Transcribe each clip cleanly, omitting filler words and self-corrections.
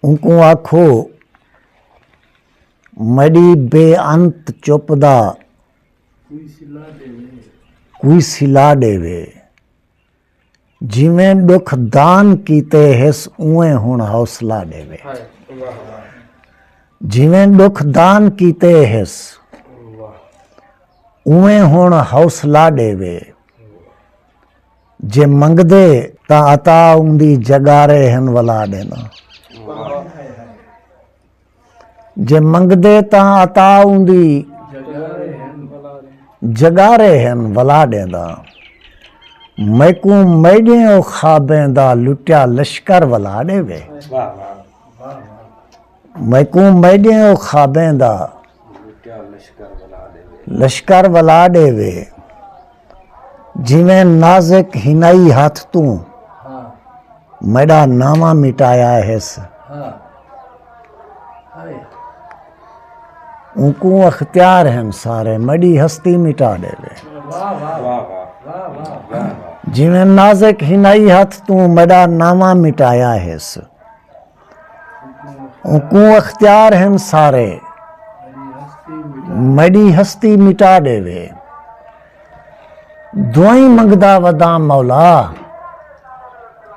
उनको आखो मड़ी बेअंत चुपदा कोई सिला देवे। जिमें दुख दान कीते हिस उवें हुण हौसला देवे। जिमें दुख दान कीते हिस उवें हुण हौसला देवे। जे मंगदे ता अता उंदी जगारे हन वला देना। जे मंगदे ता अता उंदी जगारे हन वला देना। मैकू मैडियों खाबेंदा लुटिया लश्कर वला देवे। मैकू मैडियों खाबेंदा लश्कर वला देवे। जिमें नाज़िक हिनाई हाथ तू मेरा नामा मिटाया हैस। उनको अख्तियार हैं सारे मड़ी हस्ती मिटा देवे। जिमें नाज़िक हिनाई हाथ तू मेरा नामा मिटाया हैस। उनको अख्तियार हैं सारे मड़ी हस्ती मिटा देवे। दुआई मंगदा वदा मौला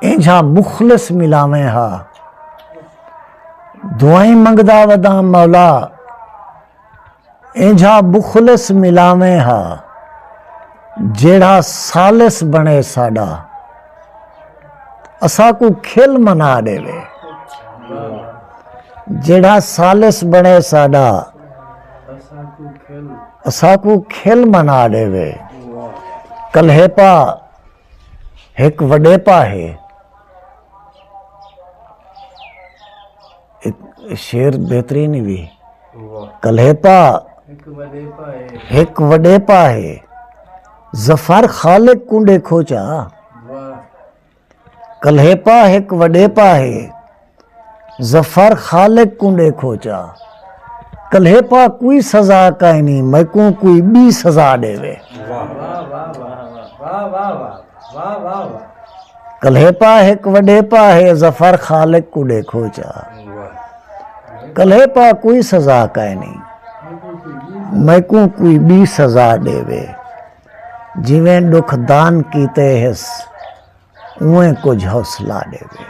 इंझा मुखलिस मिलावे हा। दुआई मंगदा वदा मौला इंझा मुखलिस मिलावे हा। जेड़ा सालिस बने साडा असा को खिल मना देवे। जेड़ा सालिस बने साडा असा को खिल मना देवे। कल्हेपा एक वडेपा है। एक शेर बेहतरीन भी। कल्हेपा एक वडेपा है। जफर खालिक कुंडे खोचा। कल्हेपा एक वडेपा है। जफर खालिक कुंडे खोचा। कल्हेपा कोई सजा का नहीं मैकू कोई भी सजा देवे। कल्हेपा एक वडेपा है। जफर खालिक कुंडे खोचा। कल्हेपा कोई सजा का नहीं मैकू कोई भी सजा देवे। जिवें दुख दान कीते हिस उवें कुछ हौसला देवे।